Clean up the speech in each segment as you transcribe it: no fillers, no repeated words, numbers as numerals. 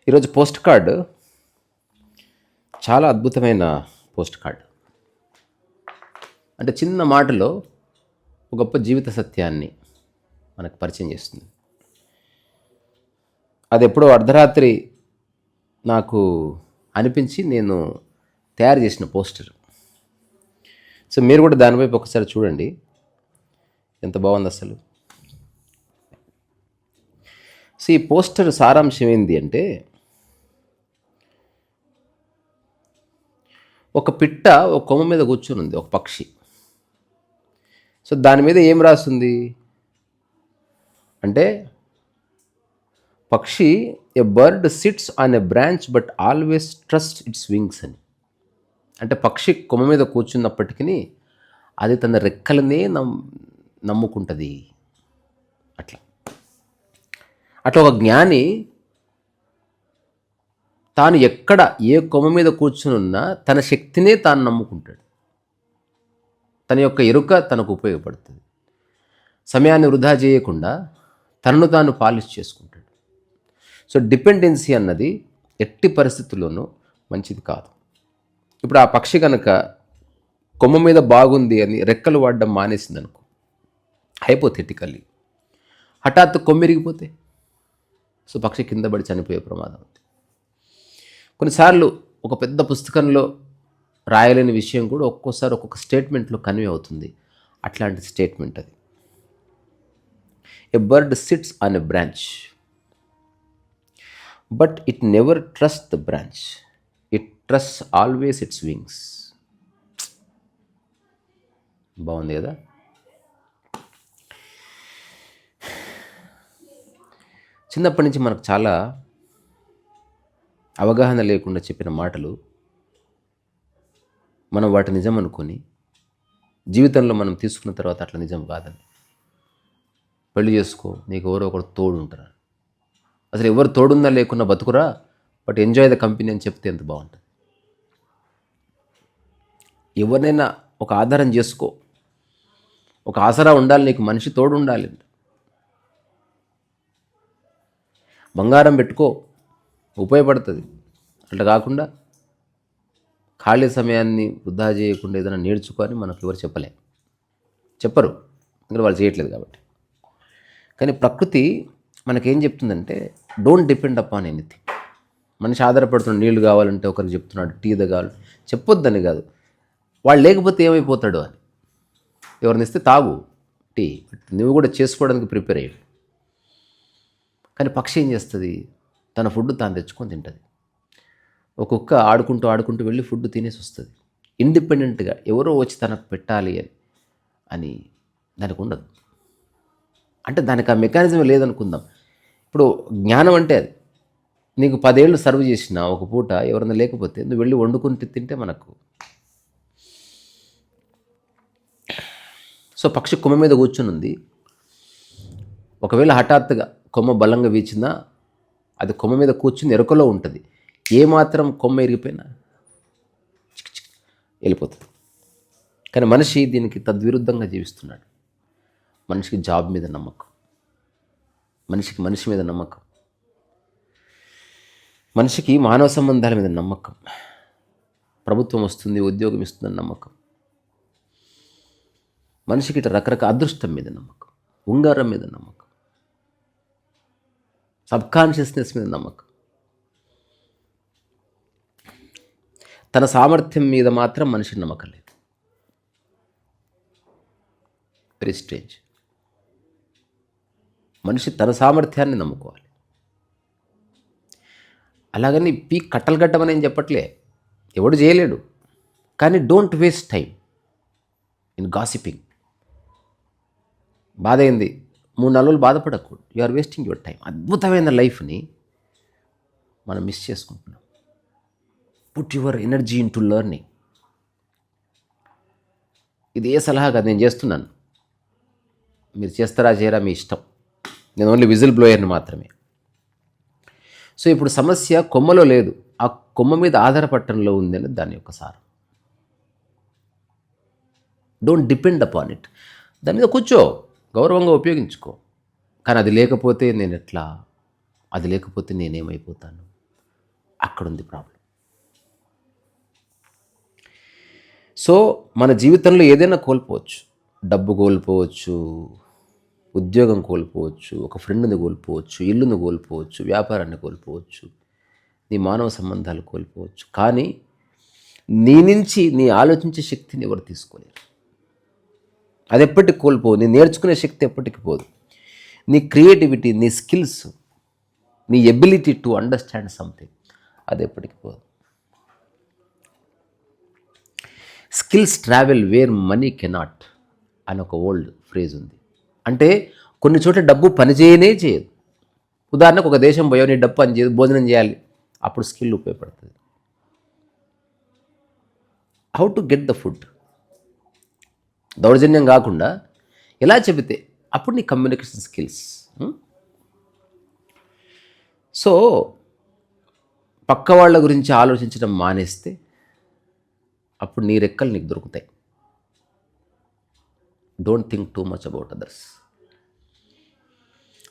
ఈరోజు post card చాలా అద్భుతమైన పోస్ట్ కార్డ్. అంటే చిన్న మాటలో ఒక గొప్ప జీవిత సత్యాన్ని మనకు పరిచయం చేస్తుంది. అది ఎప్పుడో అర్ధరాత్రి నాకు అనిపించి నేను తయారు చేసిన పోస్టర్. సో మీరు కూడా దానివైపు ఒకసారి చూడండి, ఎంత బాగుంది అసలు. సో ఈ పోస్టర్ సారాంశం ఏంటి అంటే, ఒక పిట్ట ఒక కొమ్మ మీద కూర్చొని ఉంది, ఒక పక్షి. సో దాని మీద ఏం రాస్తుంది అంటే, పక్షి a bird sits on a branch but always trust it's wings అని. అంటే పక్షి కొమ్మ మీద కూర్చున్నప్పటికీ అది తన రెక్కలనే నమ్ముకుంటుంది. అట్లా అట్లా ఒక జ్ఞాని తాను ఎక్కడ ఏ కొమ్మ మీద కూర్చునున్నా తన శక్తినే తాను నమ్ముకుంటాడు. తన యొక్క ఎరుక తనకు ఉపయోగపడుతుంది. సమయాన్ని వృధా చేయకుండా తనను తాను పాలిష్ చేసుకుంటాడు. సో డిపెండెన్సీ అన్నది ఎట్టి పరిస్థితుల్లోనూ మంచిది కాదు. ఇప్పుడు ఆ పక్షి కనుక కొమ్మ మీద బాగుంది అని రెక్కలు వాడడం మానేసింది అనుకో, హైపోథెటికల్లీ హఠాత్తు కొమ్మిరిగిపోతే సో పక్షి కింద పడి చనిపోయే ప్రమాదం ఉంది. కొన్నిసార్లు ఒక పెద్ద పుస్తకంలో రాయలేని విషయం కూడా ఒక్కోసారి ఒక్కొక్క స్టేట్మెంట్లో కన్వే అవుతుంది. అట్లాంటి స్టేట్మెంట్ అది. A bird sits on a branch but it never trust the branch, it trust always it's wings. బాగుంది కదా. చిన్నప్పటి నుంచి మనకు చాలా అవగాహన లేకుండా చెప్పిన మాటలు మనం వాటి నిజం అనుకొని జీవితంలో మనం తీసుకున్న తర్వాత అట్లా నిజం కాదని. పెళ్లి చేసుకో, నీకు ఎవరో ఒకరు తోడు ఉంటారు. అసలు ఎవరు తోడున్నా లేకున్నా బతుకురా, బట్ ఎంజాయ్ ద కంపెనీ అని చెప్తే ఎంత బాగుంటుంది. ఎవరినైనా ఒక ఆధారం చేసుకో, ఒక ఆసరా ఉండాలి, నీకు మనిషి తోడు ఉండాలి. బంగారం పెట్టుకో, ఉపయోగపడుతుంది. అట్లా కాకుండా ఖాళీ సమయాన్ని వృధా చేయకుండా ఏదైనా నేర్చుకొని మనకు ఎవరు చెప్పరు, ఎందుకంటే వాళ్ళు చేయట్లేదు కాబట్టి. కానీ ప్రకృతి మనకేం చెప్తుందంటే, డోంట్ డిపెండ్ అపాన్ ఎనీథింగ్. మనిషి ఆధారపడుతున్నాడు, నీళ్లు కావాలంటే ఒకరికి చెప్తున్నాడు, టీ కావాలి, చెప్పొద్దని కాదు, వాళ్ళు లేకపోతే ఏమైపోతాడు అని. ఎవరిని ఇస్తే తాగు టీ, నువ్వు కూడా చేసుకోవడానికి ప్రిపేర్ అయ్యాడు. కానీ పక్షి ఏం చేస్తుంది, తన ఫుడ్ తాను తెచ్చుకొని తింటుంది. ఒక్కొక్క ఆడుకుంటూ వెళ్ళి ఫుడ్ తినేసి వస్తుంది. ఇండిపెండెంట్గా ఎవరో వచ్చి తనకు పెట్టాలి అని దానికి ఉండదు. అంటే దానికి ఆ మెకానిజం లేదనుకుందాం. ఇప్పుడు జ్ఞానం అంటే అది. నీకు 10 ఏళ్ళు సర్వ్ చేసిన ఒక పూట ఎవరైనా లేకపోతే నువ్వు వెళ్ళి వండుకుని తింటే మనకు. సో పక్షి కొమ్మ మీద కూర్చుని ఉంది. ఒకవేళ హఠాత్తుగా కొమ్మ బలంగా వీచినా అది కొమ్మ మీద కూర్చుని ఎరుకలో ఉంటుంది. ఏమాత్రం కొమ్మ ఇరిగిపోయినా వెళ్ళిపోతుంది. కానీ మనిషి దీనికి తద్విరుద్ధంగా జీవిస్తున్నాడు. మనిషికి జాబ్ మీద నమ్మకం, మనిషికి మనిషి మీద నమ్మకం, మనిషికి మానవ సంబంధాల మీద నమ్మకం, ప్రభుత్వం వస్తుంది, ఉద్యోగం ఇస్తుందని నమ్మకం, మనిషికి ఇట్లా రకరకాల అదృష్టం మీద నమ్మకం, ఉంగారం మీద నమ్మకం, సబ్కాన్షియస్నెస్ మీద నమ్మకం. తన సామర్థ్యం మీద మాత్రం మనిషికి నమ్మకం లేదు. Very strange. మనిషి తన సామర్థ్యాన్ని నమ్ముకోవాలి. అలాగని పీక్ కట్టలు కట్టమని ఏం చెప్పట్లే, ఎవడు చేయలేడు. కానీ don't waste time in gossiping. బాధ అయింది, 3-4 రోజులు బాధపడకూడదు. You are wasting your time. అద్భుతమైన లైఫ్ని మనం మిస్ చేసుకుంటున్నాం. Put your energy into learning. ఇది ఏ సలహా కాదు, నేను చేస్తున్నాను. మీరు చేస్తారా చేయరా మీ ఇష్టం. నేను ఓన్లీ విజిల్ బ్లోయర్ని మాత్రమే. సో ఇప్పుడు సమస్య కొమ్మలో లేదు, ఆ కొమ్మ మీద ఆధారపడటంలో ఉందని దాని యొక్క సారం. Don't depend upon it. దాని మీద కూర్చో, గౌరవంగా ఉపయోగించుకో. కానీ అది లేకపోతే నేను ఎట్లా, అది లేకపోతే నేనేమైపోతాను, అక్కడుంది ప్రాబ్లం. సో మన జీవితంలో ఏదైనా కోల్పోవచ్చు. డబ్బు కోల్పోవచ్చు, ఉద్యోగం కోల్పోవచ్చు, ఒక ఫ్రెండ్ని కోల్పోవచ్చు, ఇల్లును కోల్పోవచ్చు, వ్యాపారాన్ని కోల్పోవచ్చు, నీ మానవ సంబంధాలు కోల్పోవచ్చు. కానీ నీ నుంచి నీ ఆలోచించే శక్తిని ఎవరు తీసుకోలేరు. అది ఎప్పటికి కోల్పోవు. నీ నేర్చుకునే శక్తి ఎప్పటికి పోదు. నీ క్రియేటివిటీ, నీ స్కిల్స్, నీ ఎబిలిటీ టు అండర్స్టాండ్ సంథింగ్, అది ఎప్పటికి పోదు. Skills travel wear money cannot అని ఒక ఓల్డ్ ఫ్రేజ్ ఉంది. అంటే కొన్ని చోట్ల డబ్బు పనిచేయనే చేయదు. ఉదాహరణకు ఒక దేశం పోయో నీ డబ్బు పని చేయదు, భోజనం చేయాలి, అప్పుడు స్కిల్ ఉపయోగపడుతుంది. How to get the food, దౌర్జన్యం కాకుండా ఎలా చెబితే అప్పుడు నీ కమ్యూనికేషన్ స్కిల్స్. సో పక్క వాళ్ళ గురించి ఆలోచించడం మానేస్తే అప్పుడు నీ రెక్కలు నీకు దొరుకుతాయి. Don't think too much about others.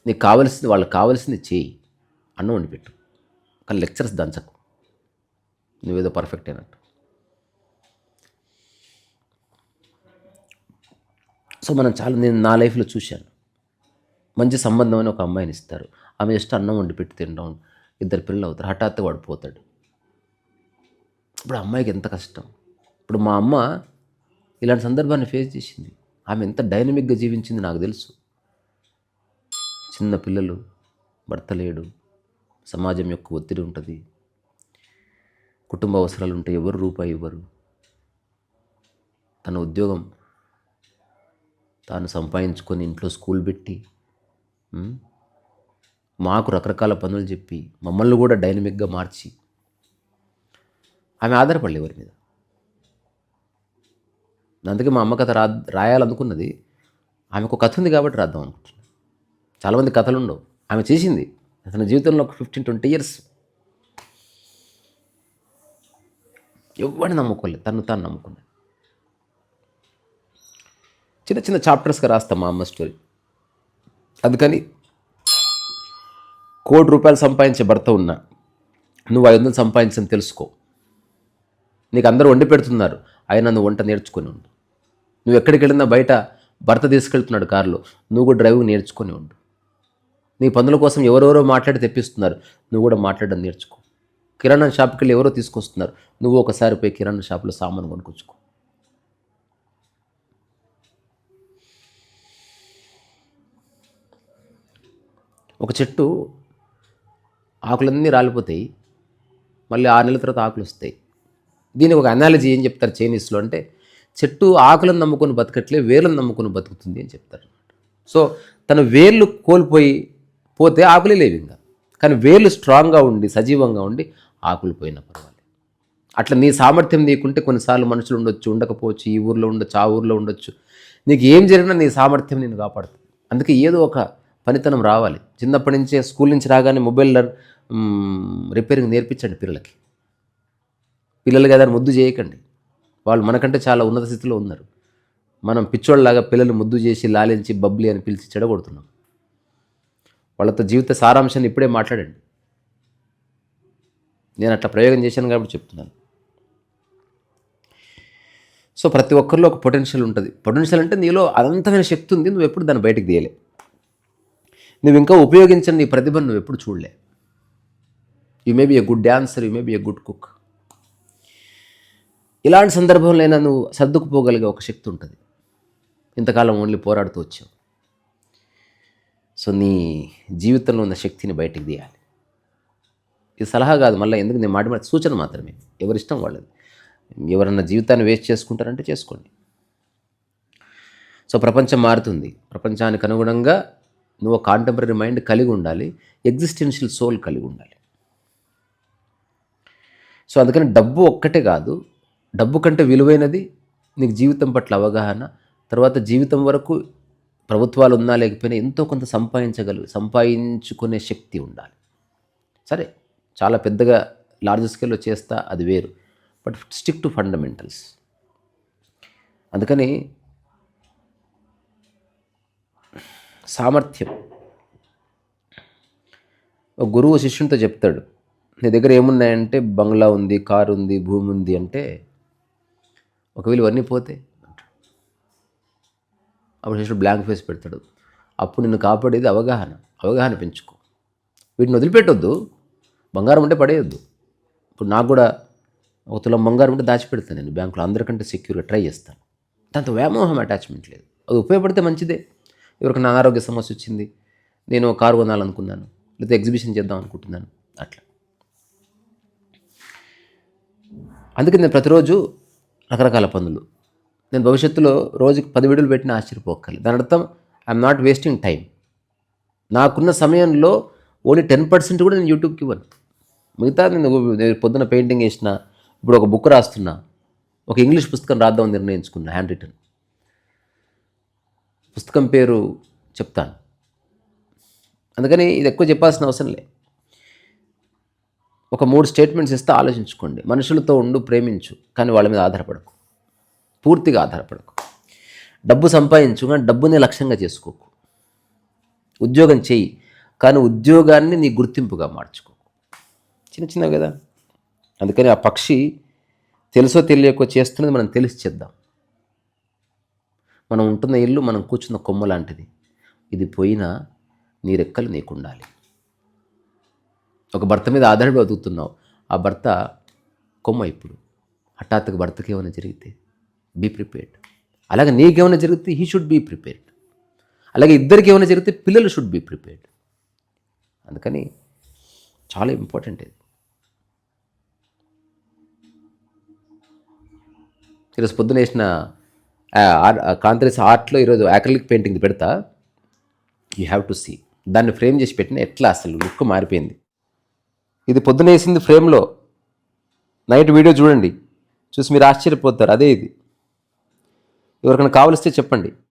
నీకు కావాల్సింది, వాళ్ళకి కావాల్సింది చేయి, అన్నం వండి పెట్టు, కానీ లెక్చర్స్ దంచకు నువ్వేదో పర్ఫెక్ట్ అయినట్టు. సో నేను నా లైఫ్లో చూశాను, మంచి సంబంధం అని ఒక అమ్మాయిని ఇస్తారు, ఆమె జస్ట్ అన్నం వండి పెట్టి తినడం, 2 పిల్లలు అవుతారు, హఠాత్తుగా పడిపోతాడు. ఇప్పుడు అమ్మాయికి ఎంత కష్టం. ఇప్పుడు మా అమ్మ ఇలాంటి సందర్భాన్ని ఫేస్ చేసింది. ఆమె ఎంత డైనమిక్గా జీవించింది నాకు తెలుసు. చిన్న పిల్లలు, భర్త లేడు, సమాజం యొక్క ఒత్తిడి ఉంటుంది, కుటుంబ అవసరాలు ఉంటాయి, ఎవరు రూపాయి ఇవ్వరు. తన ఉద్యోగం తాను సంపాదించుకొని ఇంట్లో స్కూల్ పెట్టి మాకు రకరకాల పనులు చెప్పి మమ్మల్ని కూడా డైనమిక్గా మార్చి ఆమె ఆధారపడలే ఎవరి మీద. అందుకే మా అమ్మ కథ రాయాలనుకున్నది. ఆమెకు కథ ఉంది కాబట్టి రాద్దాం అనుకుంటున్నాను. చాలామంది కథలు ఉండవు. ఆమె చేసింది తన జీవితంలో ఒక 15-20 ఇయర్స్ ఎవరిని నమ్ముకోలేదు, తాను నమ్ముకున్నది. చిన్న చిన్న చాప్టర్స్గా రాస్తాం మా అమ్మ స్టోరీ. అందుకని ₹1,00,00,000 సంపాదించే భర్త ఉన్నా నువ్వు 500 సంపాదించని తెలుసుకో. నీకు అందరూ వండి పెడుతున్నారు, అయినా నువ్వు వంట నేర్చుకొని ఉండు. నువ్వు ఎక్కడికి వెళ్ళినా బయట భర్త తీసుకెళ్తున్నాడు కారులో, నువ్వు కూడా డ్రైవింగ్ నేర్చుకొని ఉండు. నీ పనుల కోసం ఎవరెవరో మాట్లాడి తెప్పిస్తున్నారు, నువ్వు కూడా మాట్లాడడం నేర్చుకో. కిరాణా షాప్కి వెళ్ళి ఎవరో తీసుకొస్తున్నారు, నువ్వు ఒకసారి పోయి కిరాణా షాప్లో సామాను కొనుక్కొచ్చుకో. ఒక చెట్టు ఆకులన్నీ రాలిపోతాయి, మళ్ళీ 6 నెలల తర్వాత ఆకులు వస్తాయి. దీనికి ఒక అనాలజీ ఏం చెప్తారు చైనీస్లో అంటే, చెట్టు ఆకులను నమ్ముకొని బతకట్లే, వేర్లను నమ్ముకొని బతుకుతుంది అని చెప్తారు. సో తన వేర్లు కోల్పోయి పోతే ఆకులే లేవు ఇంకా, కానీ వేర్లు స్ట్రాంగ్గా ఉండి సజీవంగా ఉండి ఆకులు పోయినా పర్వాలేదు. అట్లా నీ సామర్థ్యం నీకుంటే కొన్నిసార్లు మనుషులు ఉండొచ్చు, ఉండకపోవచ్చు, ఈ ఊర్లో ఉండొచ్చు, ఆ ఊర్లో ఉండొచ్చు, నీకు ఏం జరిగినా నీ సామర్థ్యం నేను కాపాడుతుంది. అందుకే ఏదో ఒక పనితనం రావాలి. చిన్నప్పటి నుంచే స్కూల్ నుంచి రాగానే మొబైల్ రిపేరింగ్ నేర్పించండి పిల్లలకి. పిల్లలు కదా ముద్దు చేయకండి, వాళ్ళు మనకంటే చాలా ఉన్నత స్థితిలో ఉన్నారు. మనం పిచ్చోళ్ళలాగా పిల్లలు ముద్దు చేసి లాలించి బబ్లీ అని పిలిచి చెడగొడుతున్నాం. వాళ్ళతో జీవిత సారాంశాన్ని ఇప్పుడే మాట్లాడండి. నేను అట్లా ప్రయోగం చేశాను కాబట్టి చెప్తున్నాను. సో ప్రతి ఒక్కరిలో ఒక పొటెన్షియల్ ఉంటుంది. పొటెన్షియల్ అంటే నీలో అనంతమైన శక్తి ఉంది, నువ్వు ఎప్పుడు దాన్ని బయటకు తీయలే. నువ్వు ఇంకా ఉపయోగించని నీ ప్రతిభను నువ్వు ఎప్పుడు చూడలే. You may be a good dancer, you may be a good cook. ఇలాంటి సందర్భంలో అయినా నువ్వు సర్దుకుపోగలిగే ఒక శక్తి ఉంటుంది. ఇంతకాలం ఓన్లీ పోరాడుతూ వచ్చావు. సో నీ జీవితంలో ఉన్న శక్తిని బయటికి తీయాలి. ఇది సలహా కాదు, మళ్ళీ ఎందుకు, నేను మాట సూచన మాత్రమే, ఎవరిష్టం వాళ్ళది. ఎవరన్నా జీవితాన్ని వేస్ట్ చేసుకుంటారంటే చేసుకోండి. సో ప్రపంచం మారుతుంది, ప్రపంచానికి అనుగుణంగా నువ్వు కాంటెంపరీ మైండ్ కలిగి ఉండాలి, ఎగ్జిస్టెన్షియల్ సోల్ కలిగి ఉండాలి. సో అందుకని డబ్బు ఒక్కటే కాదు, డబ్బు కంటే విలువైనది నీకు జీవితం పట్ల అవగాహన, తర్వాత జీవితం వరకు ప్రభుత్వాలు ఉన్నా లేకపోయినా ఎంతో కొంత సంపాదించుకునే శక్తి ఉండాలి. సరే చాలా పెద్దగా లార్జ్ స్కేల్లో చేస్తా, అది వేరు, బట్ స్టిక్ టు ఫండమెంటల్స్. అందుకని సామర్థ్యం, ఒక గురువు శిష్యునితో చెప్తాడు, నీ దగ్గర ఏమున్నాయంటే బంగ్లా ఉంది, కారు ఉంది, భూమి ఉంది అంటే ఒకవేళ ఇవన్నీ పోతే అప్పుడు శిష్యుడు బ్లాంక్ ఫేస్ పెడతాడు. అప్పుడు నిన్ను కాపాడేది అవగాహన పెంచుకో. వీటిని వదిలిపెట్టొద్దు. బంగారం ఉంటే పడేయొద్దు. ఇప్పుడు నాకు కూడా ఒక తులం బంగారం ఉంటే దాచిపెడతాను నేను బ్యాంకులో, అందరికంటే సెక్యూర్గా ట్రై చేస్తాను. దాంతో వ్యామోహం, అటాచ్మెంట్ లేదు. అది ఉపయోగపడితే మంచిదే. ఎవరికైనా అనారోగ్య సమస్య వచ్చింది, నేను కారు కొనాలనుకున్నాను, లేకపోతే ఎగ్జిబిషన్ చేద్దాం అనుకుంటున్నాను, అట్లా. అందుకే నేను ప్రతిరోజు రకరకాల పనులు, నేను భవిష్యత్తులో రోజుకి 10 వీడియోలు పెట్టిన ఆశ్చర్యపోక్కర్లేదు. దాని అర్థం ఐఎమ్ నాట్ వేస్టింగ్ టైం. నాకున్న సమయంలో ఓన్లీ 10% కూడా నేను యూట్యూబ్కి ఇవ్వను. మిగతా నేను పొద్దున పెయింటింగ్ వేసిన, ఇప్పుడు ఒక బుక్ రాస్తున్నా, ఒక ఇంగ్లీష్ పుస్తకం రాద్దామని నిర్ణయించుకున్నా, హ్యాండ్ రిటన్. పుస్తకం పేరు చెప్తాను. అందుకని ఇది ఎక్కువ చెప్పాల్సిన అవసరం లే. ఒక 3 స్టేట్మెంట్స్ ఇస్తే ఆలోచించుకోండి. మనుషులతో ఉండు, ప్రేమించు, కానీ వాళ్ళ మీద ఆధారపడకు, పూర్తిగా ఆధారపడకు. డబ్బు సంపాదించు, కానీ డబ్బుని లక్ష్యంగా చేసుకోకు. ఉద్యోగం చెయ్యి, కానీ ఉద్యోగాన్ని నీ గుర్తింపుగా మార్చుకో. చిన్నవి కదా. అందుకని ఆ పక్షి తెలుసో తెలియకో చేస్తున్నది మనం తెలిసి చేద్దాం. మనం ఉంటున్న ఇల్లు మనం కూర్చున్న కొమ్మ లాంటిది. ఇది పోయినా నీ రెక్కలు నీకు ఉండాలి. ఒక భర్త మీద ఆధారపడి బతుకుతున్నావు, ఆ భర్త కొమ్మ. ఇప్పుడు హఠాత్తుగా భర్తకి ఏమైనా జరిగితే బీ ప్రిపేర్డ్. అలాగే నీకేమైనా జరిగితే హీ షుడ్ బీ ప్రిపేర్డ్. అలాగే ఇద్దరికి ఏమైనా జరిగితే పిల్లలు షుడ్ బీ ప్రిపేర్డ్. అందుకని చాలా ఇంపార్టెంట్ ఇది. ఈరోజు పొద్దున వేసిన కాంట్రాస్ట్ ఆర్ట్లో ఈరోజు యాక్రిలిక్ పెయింటింగ్ పెడతా, యూ హ్యావ్ టు సీ. దాన్ని ఫ్రేమ్ చేసి పెట్టిన ఎట్లా అసలు లుక్ మారిపోయింది. ఇది పొద్దున వేసింది ఫ్రేమ్లో, నైట్ వీడియో చూడండి, చూసి మీరు ఆశ్చర్యపోతారు. అదే ఇది. ఎవరికైనా కావలిస్తే చెప్పండి.